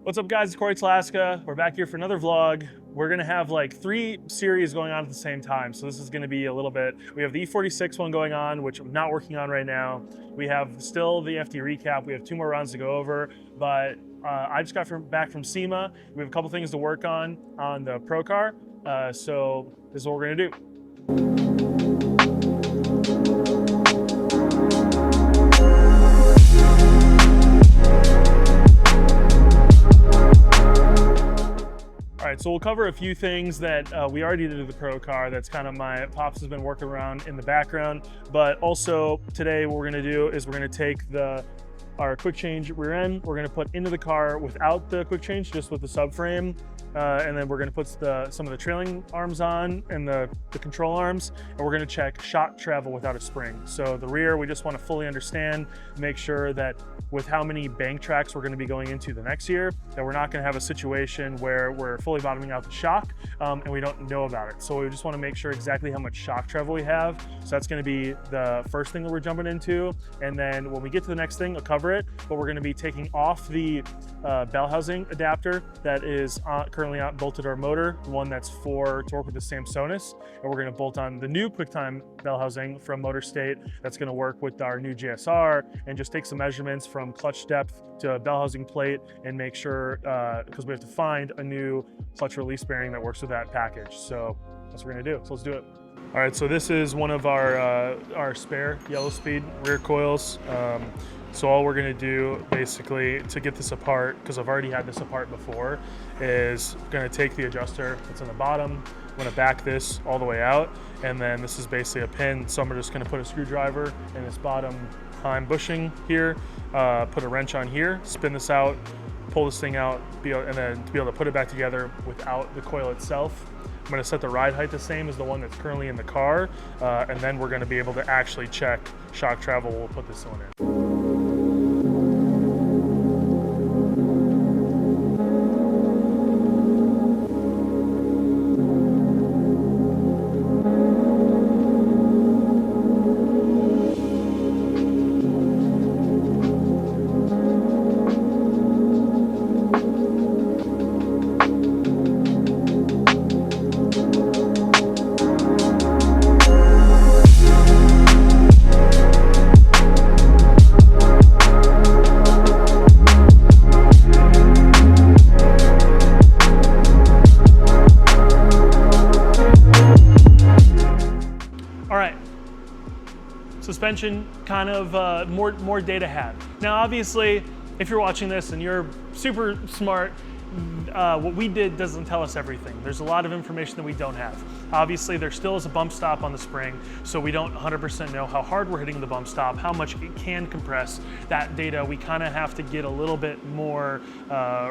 What's up guys, it's Cory Talaska. We're back here for another vlog. We're gonna have like 3 series going on at the same time. So this is gonna be a little bit, we have the E46 one going on, which I'm not working on right now. We have still the FD recap. We have 2 more rounds to go over, but I just got back from SEMA. We have a couple things to work on the Pro car. So this is what we're gonna do. All right, so we'll cover a few things that we already did to the Pro car. That's kind of my Pops has been working around in the background. But also today what we're gonna do is we're gonna take our quick change rear end, we're gonna put into the car without the quick change, just with the subframe. And then we're gonna put some of the trailing arms on and the control arms, and we're gonna check shock travel without a spring. So the rear, we just wanna fully understand, make sure that with how many bank tracks we're gonna be going into the next year, that we're not gonna have a situation where we're fully bottoming out the shock and we don't know about it. So we just wanna make sure exactly how much shock travel we have. So that's gonna be the first thing that we're jumping into. And then when we get to the next thing, I'll cover it, but we're gonna be taking off the bell housing adapter that is currently out bolted our motor, the one that's to work with the Samsonus, and we're going to bolt on the new QuickTime bell housing from Motor State that's going to work with our new GSR, and just take some measurements from clutch depth to bell housing plate and make sure, because we have to find a new clutch release bearing that works with that package. So that's what we're going to do. So let's do it. All right, so this is one of our spare yellow speed rear coils. So all we're gonna do basically to get this apart, because I've already had this apart before, is gonna take the adjuster that's on the bottom, I'm gonna back this all the way out, and then this is basically a pin, so I'm just gonna put a screwdriver in this bottom heim bushing here, put a wrench on here, spin this out, pull this thing out, and then to be able to put it back together without the coil itself. I'm gonna set the ride height the same as the one that's currently in the car, and then we're gonna be able to actually check shock travel. We'll put this one in. Suspension, kind of more data had. Now obviously, if you're watching this and you're super smart, what we did doesn't tell us everything. There's a lot of information that we don't have. Obviously, there still is a bump stop on the spring, so we don't 100% know how hard we're hitting the bump stop, how much it can compress. That data, we kind of have to get a little bit more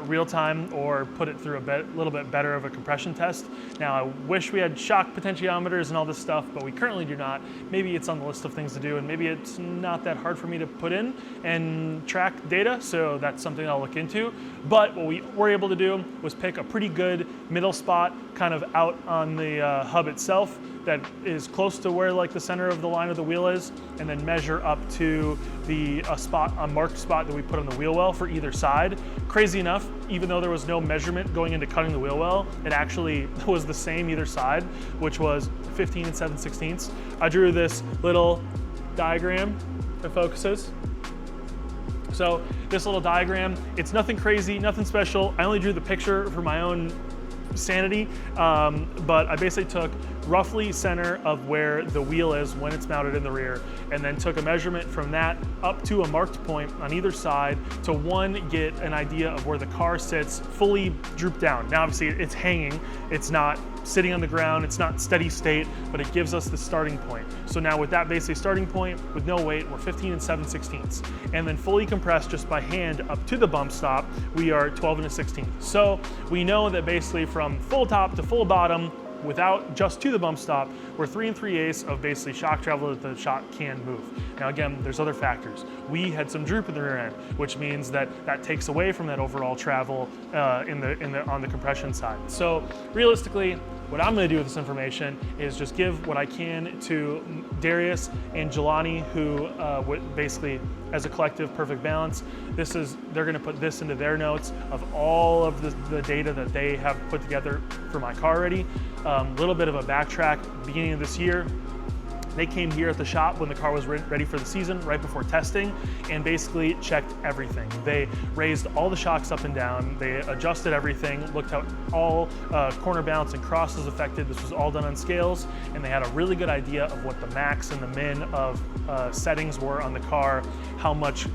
real time or put it through a little bit better of a compression test. Now, I wish we had shock potentiometers and all this stuff, but we currently do not. Maybe it's on the list of things to do, and maybe it's not that hard for me to put in and track data, so that's something I'll look into. But what we were able to do was pick a pretty good middle spot kind of out on the hub itself that is close to where like the center of the line of the wheel is, and then measure up to a marked spot that we put on the wheel well for either side. Crazy enough, even though there was no measurement going into cutting the wheel well, it actually was the same either side, which was 15 and 7/16. I drew this little diagram that focuses. So this little diagram, it's nothing crazy, nothing special. I only drew the picture for my own sanity, but I basically took roughly center of where the wheel is when it's mounted in the rear, and then took a measurement from that up to a marked point on either side to get an idea of where the car sits fully drooped down. Now obviously it's hanging, it's not sitting on the ground, it's not steady state, but it gives us the starting point. So now with that basically starting point, with no weight, we're 15 and 7/16. And then fully compressed just by hand up to the bump stop, we are 12 and 1/16. So we know that basically from full top to full bottom, without just to the bump stop, we're 3 3/8 of basically shock travel that the shock can move. Now again, there's other factors. We had some droop in the rear end, which means that that takes away from that overall travel on the compression side. So realistically, what I'm going to do with this information is just give what I can to Darius and Jelani, who basically, as a collective, Perfect Balance. They're going to put this into their notes of all of the data that they have put together for my car already. Little bit of a backtrack. Beginning of this year, they came here at the shop when the car was ready for the season, right before testing, and basically checked everything. They raised all the shocks up and down, they adjusted everything, looked at all corner bounce and crosses affected. This was all done on scales, and they had a really good idea of what the max and the min of settings were on the car, how much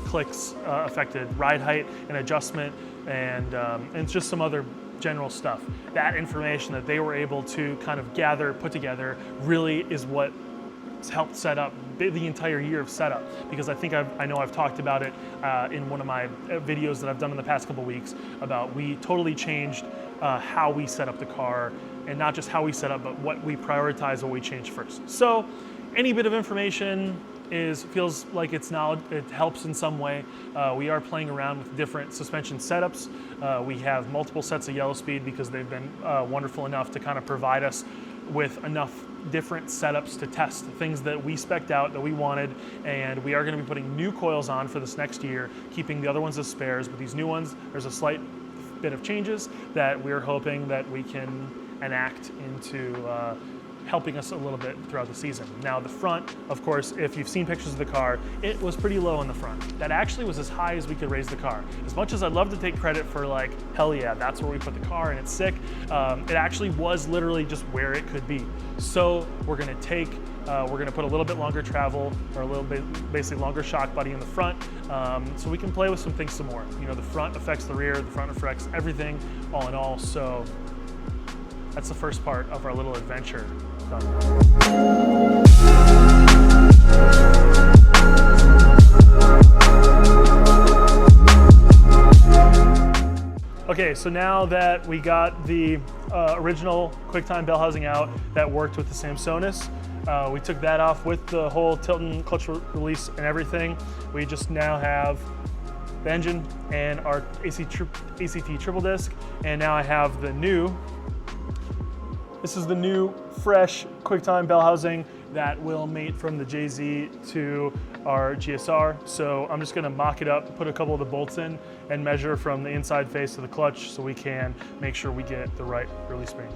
clicks affected ride height and adjustment, and just some other general stuff. That information that they were able to kind of gather, put together, really is what helped set up the entire year of setup, because I know I've talked about it in one of my videos that I've done in the past couple weeks about we totally changed how we set up the car, and not just how we set up, but what we prioritize, what we changed first. So any bit of information feels like it's knowledge, it helps in some way. We are playing around with different suspension setups. We have multiple sets of yellow speed because they've been wonderful enough to kind of provide us with enough different setups to test things that we spec'd out that we wanted, and we are going to be putting new coils on for this next year, keeping the other ones as spares, but these new ones, there's a slight bit of changes that we're hoping that we can enact into helping us a little bit throughout the season. Now the front, of course, if you've seen pictures of the car, it was pretty low in the front. That actually was as high as we could raise the car. As much as I'd love to take credit for like, hell yeah, that's where we put the car and it's sick, it actually was literally just where it could be. So we're gonna put a little bit longer travel, or a little bit, basically longer shock body in the front, so we can play with some things some more. You know, the front affects the rear, the front affects everything, all in all, so that's the first part of our little adventure. Okay, so now that we got the original QuickTime bell housing out that worked with the Samsonus, we took that off with the whole tilt and clutch release and everything. We just now have the engine and our ACT triple disc, and now I have this is the new fresh QuickTime bell housing that will mate from the JZ to our GSR. So I'm just gonna mock it up, put a couple of the bolts in, and measure from the inside face to the clutch so we can make sure we get the right release spring.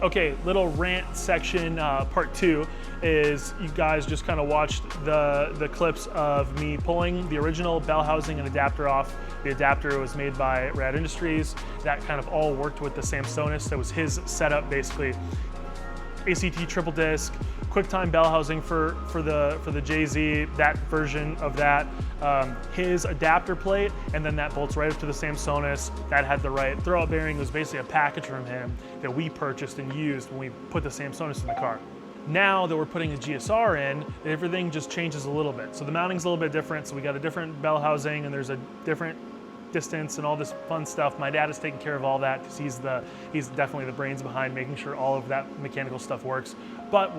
Okay, little rant section, part 2 is you guys just kind of watched the clips of me pulling the original bell housing and adapter off. The adapter was made by Rad Industries. That kind of all worked with the Samsonus. That was his setup, basically. ACT triple disc, QuickTime bell housing for the JZ, that version of that, his adapter plate, and then that bolts right up to the Samsonus. That had the right throwout bearing. It was basically a package from him that we purchased and used when we put the Samsonus in the car. Now that we're putting the GSR in, everything just changes a little bit. So the mounting's a little bit different. So we got a different bell housing, and there's a different distance and all this fun stuff. My dad is taking care of all that because he's definitely the brains behind making sure all of that mechanical stuff works. But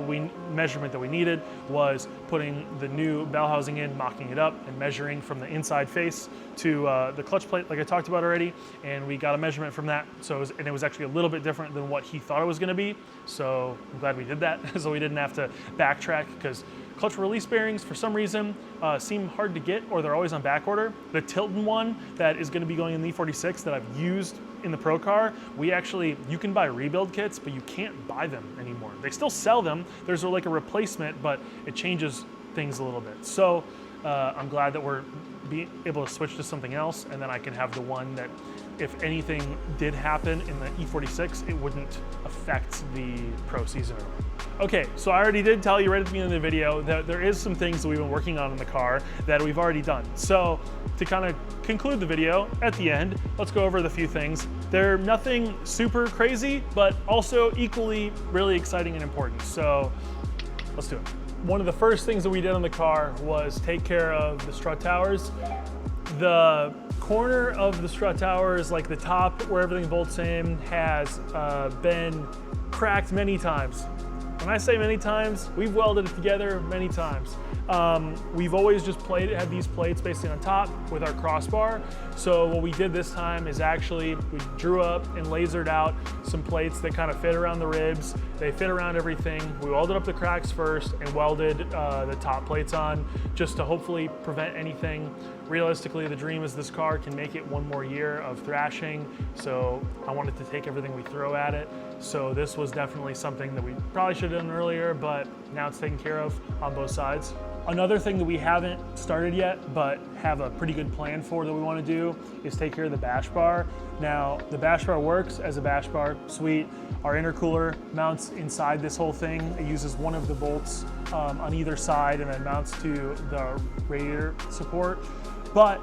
measurement that we needed was putting the new bell housing in, mocking it up, and measuring from the inside face to the clutch plate, like I talked about already. And we got a measurement from that. So it was actually a little bit different than what he thought it was going to be. So I'm glad we did that, so we didn't have to backtrack, because clutch release bearings, for some reason, seem hard to get, or they're always on back order. The Tilton one that is going to be going in the E46 that I've used in the Pro car, you can buy rebuild kits, but you can't buy them anymore. They still sell them. There's like a replacement, but it changes things a little bit. So I'm glad that we're able to switch to something else, and then I can have the one that, if anything did happen in the E46, it wouldn't affect the Pro season. Okay, so I already did tell you right at the beginning of the video that there is some things that we've been working on in the car that we've already done. So to kind of conclude the video at the end, let's go over the few things. They're nothing super crazy, but also equally really exciting and important. So let's do it. one of the first things that we did on the car was take care of the strut towers. The corner of the strut towers, like the top where everything bolts in, has been cracked many times. When I say many times, we've welded it together many times. We've always just had these plates basically on top with our crossbar. So what we did this time is actually we drew up and lasered out some plates that kind of fit around the ribs. They fit around everything. We welded up the cracks first and welded the top plates on just to hopefully prevent anything. Realistically, the dream is this car can make it one more year of thrashing. So I wanted to take everything we throw at it. So this was definitely something that we probably should have done earlier, but now it's taken care of on both sides. Another thing that we haven't started yet, but have a pretty good plan for that we want to do is take care of the bash bar. Now, the bash bar works as a bash bar, sweet. Our intercooler mounts inside this whole thing. It uses one of the bolts on either side and then mounts to the radiator support. But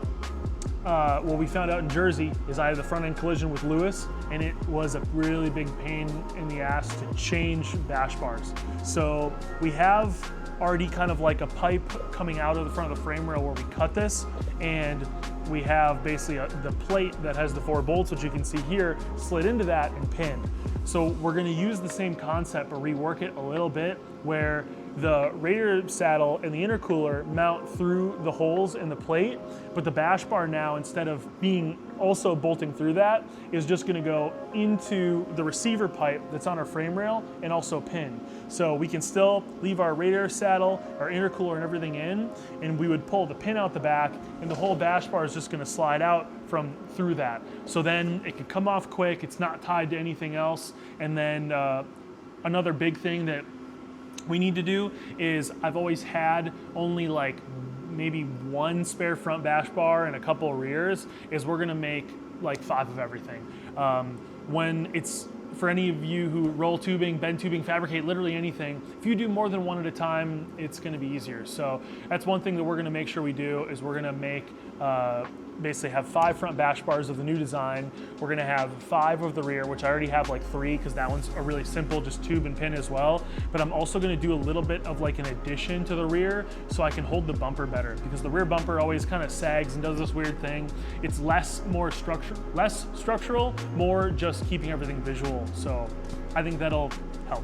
what we found out in Jersey is I had the front end collision with Lewis, and it was a really big pain in the ass to change bash bars. So we have already kind of like a pipe coming out of the front of the frame rail where we cut this, and we have basically the plate that has the 4 bolts, which you can see here, slid into that and pinned. So we're gonna use the same concept but rework it a little bit, where the radiator saddle and the intercooler mount through the holes in the plate, but the bash bar now, instead of being also bolting through that, is just gonna go into the receiver pipe that's on our frame rail and also pin. So we can still leave our radiator saddle, our intercooler and everything in, and we would pull the pin out the back, and the whole bash bar is just gonna slide out from through that. So then it could come off quick, it's not tied to anything else. And then another big thing that we need to do is, I've always had only like maybe 1 spare front bash bar and a couple of rears, is we're gonna make like 5 of everything. When it's, for any of you who roll tubing, bend tubing, fabricate literally anything, if you do more than 1 at a time, it's gonna be easier. So that's one thing that we're gonna make sure we do, is we're gonna make basically have 5 front bash bars of the new design. We're gonna have 5 of the rear, which I already have like 3 because that one's a really simple, just tube and pin as well. But I'm also gonna do a little bit of like an addition to the rear so I can hold the bumper better, because the rear bumper always kind of sags and does this weird thing. It's less structural, more just keeping everything visual. So I think that'll help.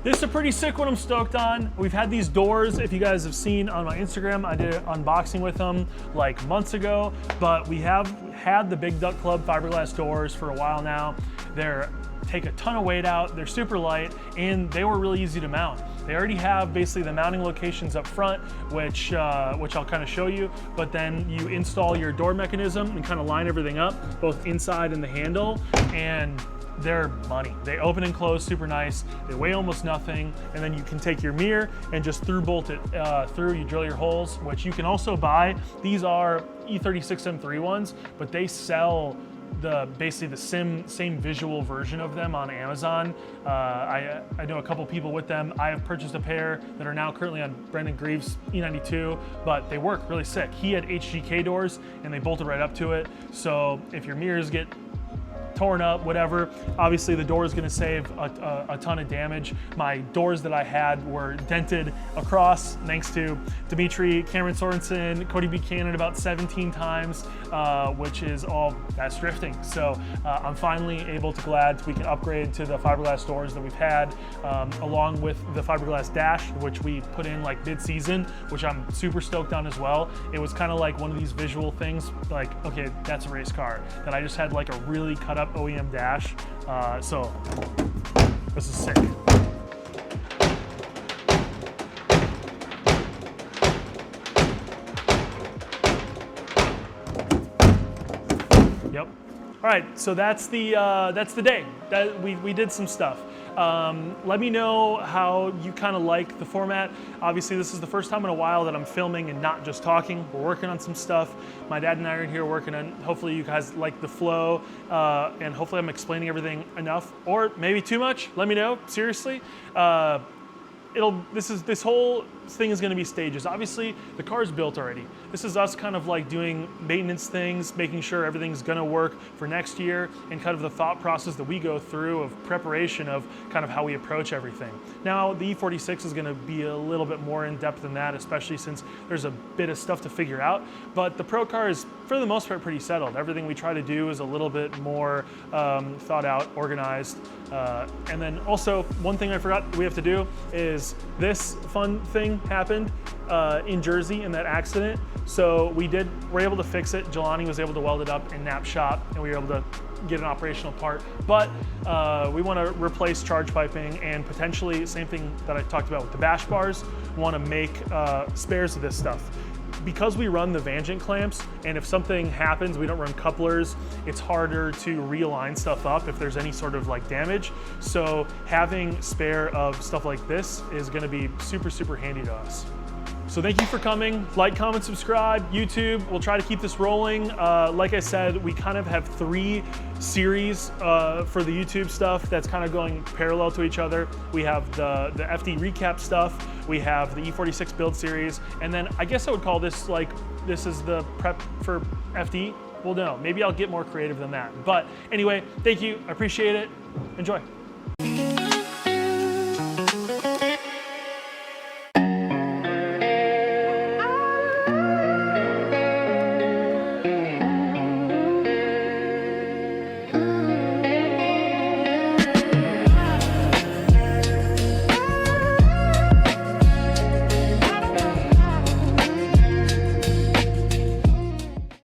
This is a pretty sick one I'm stoked on. We've had these doors, if you guys have seen on my Instagram, I did an unboxing with them like months ago, but we have had the Big Duck Club fiberglass doors for a while now. They take a ton of weight out, they're super light, and they were really easy to mount. They already have basically the mounting locations up front, which I'll kind of show you, but then you install your door mechanism and kind of line everything up, both inside and the handle, and they're money. They open and close super nice. They weigh almost nothing. And then you can take your mirror and just through bolt it through. You drill your holes, which you can also buy. These are E36 M3 ones, but they sell basically the same visual version of them on Amazon. I know a couple people with them. I have purchased a pair that are now currently on Brendan Greaves' E92, but they work really sick. He had HGK doors and they bolted right up to it. So if your mirrors get torn up, whatever, obviously the door is going to save a ton of damage. My doors that I had were dented across thanks to Dimitri, Cameron Sorensen, Cody Buchanan about 17 times, which is all that's drifting. So I'm finally able to glad we can upgrade to the fiberglass doors that we've had, along with the fiberglass dash, which we put in like mid-season, which I'm super stoked on as well. It was kind of like one of these visual things, like, okay, that's a race car. That I just had like a really cut up OEM dash. So this is sick. Yep. All right, so that's the day. That we did some stuff. Let me know how you kind of like the format. Obviously, this is the first time in a while that I'm filming and not just talking. We're working on some stuff. My dad and I are in here working on, hopefully you guys like the flow, and hopefully I'm explaining everything enough, or maybe too much. Let me know, seriously. This whole thing is going to be stages. Obviously, the car is built already. This is us kind of like doing maintenance things, making sure everything's going to work for next year, and kind of the thought process that we go through of preparation of kind of how we approach everything. Now, the E46 is going to be a little bit more in depth than that, especially since there's a bit of stuff to figure out. But the Pro car is, for the most part, pretty settled. Everything we try to do is a little bit more thought out, organized. And then also, one thing I forgot we have to do is this fun thing happened in Jersey in that accident. So we're able to fix it. Jelani was able to weld it up in Nap shop, and we were able to get an operational part. But we want to replace charge piping, and potentially, same thing that I talked about with the bash bars, want to make spares of this stuff. Because we run the Vangent clamps, and if something happens, we don't run couplers, it's harder to realign stuff up if there's any sort of like damage. So having spare of stuff like this is going to be super, super handy to us. So thank you for coming. Like, comment, subscribe, YouTube. We'll try to keep this rolling. Like I said, we kind of have 3 series for the YouTube stuff that's kind of going parallel to each other. We have the FD recap stuff. We have the E46 build series. And then I guess I would call this like, this is the prep for FD. Well, no, maybe I'll get more creative than that. But anyway, thank you. I appreciate it. Enjoy.